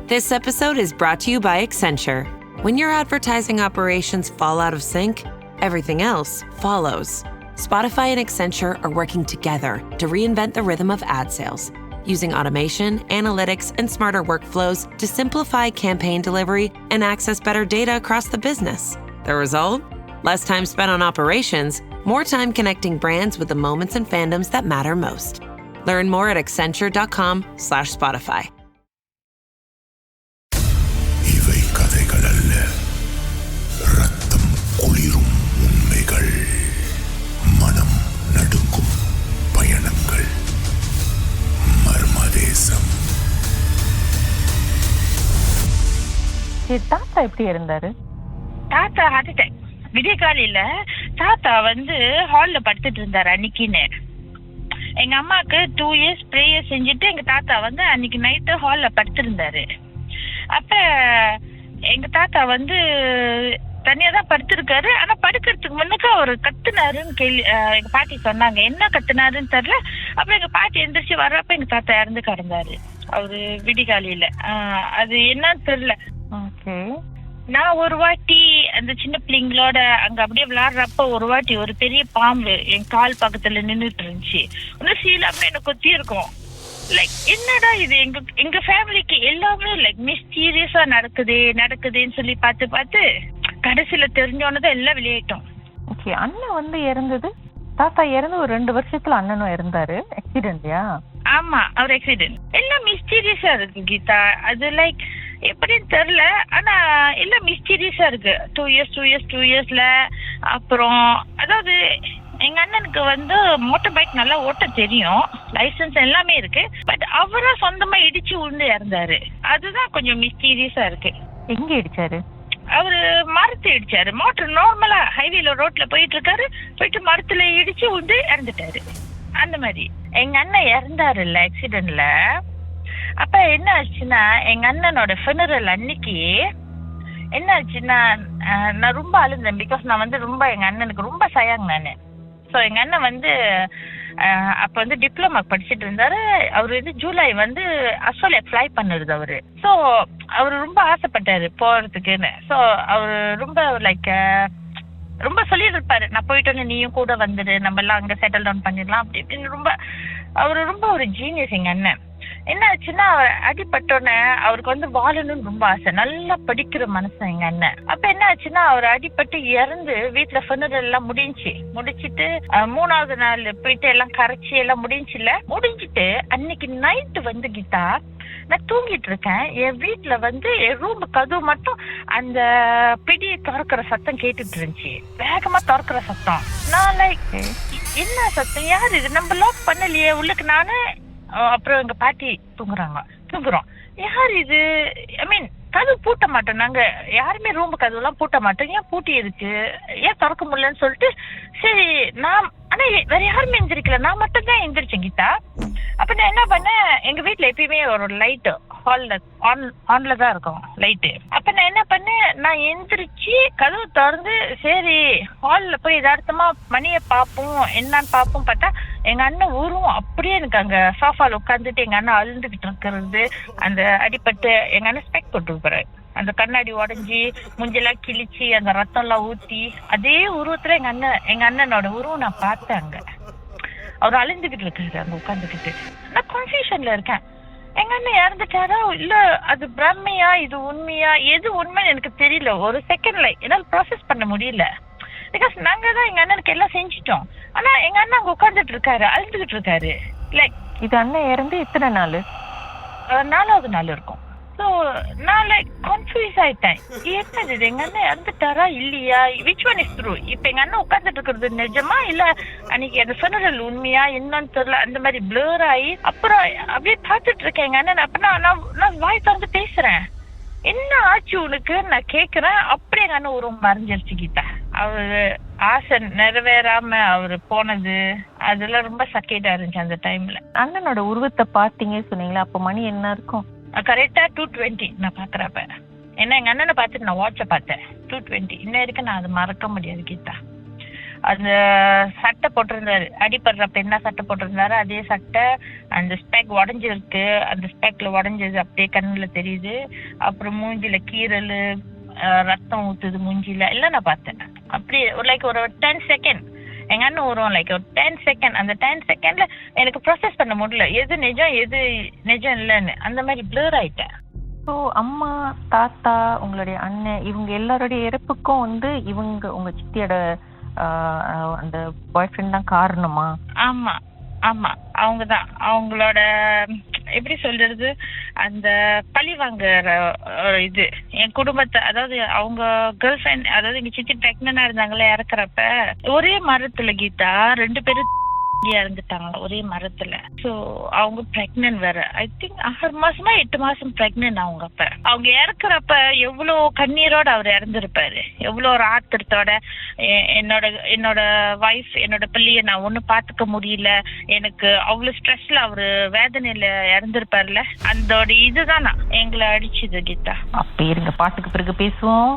This episode is brought to you by Accenture. When your advertising operations fall out of sync, everything else follows. Spotify and Accenture are working together to reinvent the rhythm of ad sales, using automation, analytics, and smarter workflows to simplify campaign delivery and access better data across the business. The result? Less time spent on operations, more time connecting brands with the moments and fandoms that matter most. Learn more at accenture.com/Spotify. இவை கதைகள் அல்ல, ரத்தம் குளிரும் உண்மைகள், மனம் நடுங்கும் பயணங்கள், மர்மதேசம். தாத்தா எப்படி இருந்தாரு? தாத்தா ஹார்ட் அட்டாக். விடிய காலையில தாத்தா ஹால்ல படுத்துட்டு இருந்தாரு அன்னைக்குன்னு. எங்க அம்மாக்கு 2 years ப்ரேயர் செஞ்சுட்டு எங்க தாத்தா அன்னைக்கு நைட்டு ஹால்ல படுத்திருந்தாரு. அப்ப எங்க தாத்தா தனியா தான் படுத்திருக்காரு. ஆனா படுக்கிறதுக்கு முன்னுக்கு அவர் கத்துனாருன்னு எங்க பாட்டி சொன்னாங்க. என்ன கத்துனாருன்னு தெரியல. அப்புறம் எங்க பாட்டி எந்திரிச்சு வர்றப்ப எங்க தாத்தா இறந்து கிடந்தாரு அவரு விடிகாலையில. அது என்னன்னு தெரியல. ஓகே. நான் ஒரு வாட்டி அந்த சின்ன பிள்ளைங்களோட அங்க அப்படியே விளையாடுறப்ப ஒரு வாட்டி ஒரு பெரிய பாம்பு என் கால் பக்கத்துல நின்றுட்டு இருந்துச்சு. ஒன்னும் சீலாம எனக்கு கொத்தி இருக்கும். லைக் என்னடா இது, எங்க ஃபேமிலிக்கு எல்லாமே லைக் மிஸ்டீரியஸா நடக்குதுன்னு சொல்லி பார்த்து கடைசியில தெரிஞ்சோன்னதான் எல்லாம் வெளியாயிட்டோம். ஓகே. அண்ணன் இறந்தது, தாத்தா இறந்து ஒரு 2 வருஷத்துல அண்ணனும் இறந்தாரு. ஆக்சிடென்ட்யா? ஆமா, அவர் ஆக்சிடென்ட். எல்லாம் மிஸ்டீரியஸா இருக்கு கீதா. அது லைக் எப்படின்னு தெரியல. ஆனா எல்லாம் மிஸ்டீரியஸா இருக்கு. 2 இயர்ஸ்ல அப்புறம் அதாவது எங்க அண்ணனுக்கு மோட்டார் பைக் நல்லா ஓட்ட தெரியும், லைசன்ஸ் எல்லாமே இருக்கு. பட் அவரா சொந்தமா இடிச்சு உண்டு இறந்தாரு. அதுதான் கொஞ்சம் மிஸ்டீரியஸா இருக்கு. எங்க இடிச்சாரு? அவரு மரத்தை இடிச்சாரு. மோட்டர் நார்மலா ஹைவேல ரோட்ல போயிட்டு மரத்துல இடிச்சு உண்டு இறந்துட்டாரு. அந்த மாதிரி எங்க அண்ணன் இறந்தாரு இல்ல ஆக்சிடென்ட்ல. அப்ப என்ன ஆச்சுன்னா எங்க அண்ணனோட ஃபெனரல் அன்னைக்கு என்ன ஆச்சுன்னா நான் ரொம்ப அழுந்தேன். பிகாஸ் நான் ரொம்ப எங்க அண்ணனுக்கு ரொம்ப சயாங்க நானு. ஸோ எங்க அண்ணன் அப்ப டிப்ளமா படிச்சுட்டு இருந்தாரு. அவரு ஜூலை ஆஸ்திரேலியா ஃபிளை பண்ணுறது அவரு. ஸோ அவரு ரொம்ப ஆசைப்பட்டாரு போறதுக்குன்னு. ஸோ அவரு ரொம்ப லைக் ரொம்ப சொல்லிட்டு இருப்பாரு, நான் போயிட்டு நீயும் கூட வந்துடு, நம்ம எல்லாம் அங்க செட்டில் டவுன் பண்ணிடலாம் அப்படி இப்படின்னு. அவரு ரொம்ப ஒரு ஜீனியஸ் எங்க அண்ணன். என்ன ஆச்சுன்னா அவர் அடிபட்டோன்னே அவருக்கு வாழணும்னு ரொம்ப ஆசை. நல்லா படிக்கிற மனுஷன் எங்க அண்ணன். அப்ப என்ன ஆச்சுன்னா அவர் அடிபட்டு இறந்து வீட்டுல ஃபெனரல் எல்லாம் முடிச்சிட்டு 3வது நாள் போயிட்டு எல்லாம் கரைச்சி எல்லாம் முடிஞ்சிட்டு அன்னைக்கு நைட்டு கீதா நான் தூங்கிட்டு இருக்கேன். என் வீட்டுல என் ரூம் கதவு மட்டும் அந்த பிடியை திறக்கிற சத்தம் கேட்டுட்டு இருந்துச்சு. வேகமா திறக்கிற சத்தம். நான் லைக் என்ன சத்தம், யாரு இது, நம்ம லாக் பண்ணலையே உள்ளுக்கு. நானு அப்புறம் எங்க பாட்டி தூங்குறோம். யார் இது? ஐ மீன் கதவு பூட்ட மாட்டோம் நாங்க யாருமே, ரூம் கதவு எல்லாம் பூட்ட மாட்டோம். ஏன் பூட்டி இருக்கு, ஏன் திறக்க முடியலன்னு சொல்லிட்டு சரி நான் ஆனா வேற யாருமே எந்திரிக்கல, நான் மட்டும் தான் எந்திரிச்சேன் கீதா. அப்ப நான் என்ன பண்ணேன், எங்க வீட்டுல எப்பயுமே ஒரு லைட் ஹால்ல ஆன்ல தான் இருக்கும் லைட்டு. அப்ப நான் என்ன பண்ணேன், நான் எந்திரிச்சு கதவு திறந்து சரி ஹால்ல போய் யதார்த்தமா மணியை பார்ப்போம் என்னன்னு பார்ப்போம். பார்த்தா எங்க அண்ணன் உருவம் அப்படியே எனக்கு அங்க சோஃபால உட்காந்துட்டு எங்க அண்ணன் அழுந்துகிட்டு இருக்கிறது. அந்த அடிப்பட்டு எங்க அண்ணன் ஸ்பெக்ட் போட்டுருப்பாரு. அந்த கண்ணாடி உடஞ்சி முஞ்செல்லாம் கிழிச்சு அந்த ரத்தம் எல்லாம் ஊத்தி அதே உருவத்துல எங்க அண்ணனோட உருவம் நான் பார்த்தேன். அங்க அவர் அழிஞ்சுகிட்டு இருக்காரு அங்க உட்காந்துக்கிட்டு. நான் கன்ஃபியூஷன்ல இருக்கேன், எங்க அண்ணன் இறந்துட்டாரா இல்ல அது பிரம்மையா இது உண்மையா, எது உண்மைன்னு எனக்கு தெரியல. ஒரு செகண்ட்ல என்னால ப்ராசஸ் பண்ண முடியல. பிகாஸ் நாங்க தான் எங்க அண்ணனுக்கு எல்லாம் செஞ்சிட்டோம். ஆனா எங்க அண்ணன் அங்க உட்காந்துட்டு இருக்காரு, அழுதுகிட்டு இருக்காரு. லைக் இது அண்ணன் இறந்து எத்தனை நாள்? 4வது நாள் இருக்கும். ஸோ நான் லைக் கன்ஃபியூஸ் ஆயிட்டேன். என்னது எங்க அண்ணன் இறந்துட்டாரா இல்லையா, விச் ஒன் இஸ் ட்ரூ? இப்ப எங்க அண்ணன் உட்காந்துட்டு இருக்கிறது நிஜமா இல்ல அன்னைக்கு அந்த ஃபெனரல் உண்மையா என்னன்னு தெரியல. அந்த மாதிரி பிளர் ஆகி அப்புறம் அப்படியே பார்த்துட்டு இருக்கேன் எங்க அண்ணன். அப்ப நான் வாய் திறந்து பேசுறேன், என்ன ஆச்சு உனக்கு நான் கேக்குறேன். அப்படியே எங்க அண்ணன் உருவம் மறைஞ்சிருச்சு கீதா. அவரு ஆசை நிறைவேறாம அவரு போனது அதெல்லாம் ரொம்ப சக்கேட்டா இருந்துச்சு அந்த டைம்ல. அண்ணனோட உருவத்தை பாத்தீங்க சொன்னீங்களா, அப்ப மணி என்ன இருக்கும்? கரெக்டா 2:20 நான் பாக்குறப்ப. ஏன்னா எங்க அண்ணனை பார்த்துட்டு நான் வாட்ச பார்த்தேன் 2:20. இன்ன வரைக்கும் நான் அதை மறக்க முடியாது கீதா. அந்த சட்டை போட்டிருந்தாரு, அடிப்படுறப்ப என்ன சட்டை போட்டிருந்தாரு அதே சட்டை. அந்த ஸ்பெக் உடஞ்சிருக்கு, அந்த ஸ்பெக்ல உடஞ்சது அப்படியே கண்ணுல தெரியுது. அப்புறம் மூஞ்சில கீரல், ரத்தம் ஊத்துது மூஞ்சில எல்லாம் நான் பார்த்தேன். அப்படியே லைக் ஒரு 10 செகண்ட் எங்க அண்ணன் வரும், லைக் ஒரு 10 செகண்ட். அந்த 10 செகண்ட்ல எனக்கு ப்ராசஸ் பண்ண முடியல, எது நிஜம் எது நிஜம் இல்லைன்னு. அந்த மாதிரி பிளர் ஆயிட்டேன். ஸோ அம்மா, தாத்தா, உங்களுடைய அண்ணன், இவங்க எல்லாருடைய இறப்புக்கும் வந்து இவங்க உங்க சித்தியோட அந்த பாய் ஃப்ரெண்ட் தான் காரணமா? ஆமா ஆமா, அவங்கதான். அவங்களோட எப்படி சொல்றது, அந்த பழி வாங்குற இது என் குடும்பத்தை, அதாவது அவங்க கேர்ள் ஃப்ரெண்ட், அதாவது எங்க சித்தி பிரெக்னண்டா இருந்தாங்களே இறக்குறப்ப, ஒரே மரத்துல கீதா 2 பேரும் இறந்துட்டாங்க ஒரே மரத்துல. சோ அவங்க பிரெக்னன்ட் வேற. ஐ திங்க் 6 மாசமா 8 மாசம் பிரெக்னன்ட் அவங்க. அப்ப அவங்க இறக்குறப்ப எவ்வளவு கண்ணீரோட அவர் இறந்துருப்பாரு, எவ்வளவு ஒரு ஆத்திரத்தோட. என்னோட வைஃப், என்னோட பிள்ளைய நான் ஒண்ணு பாத்துக்க முடியல, எனக்கு அவ்வளவு ஸ்ட்ரெஸ்ல அவரு வேதனையில இறந்துருப்பாருல. அதோட இதுதான் எங்களை அடிச்சுது கீதா. அப்ப இருங்க, பாட்டுக்கு பிறகு பேசுவோம்.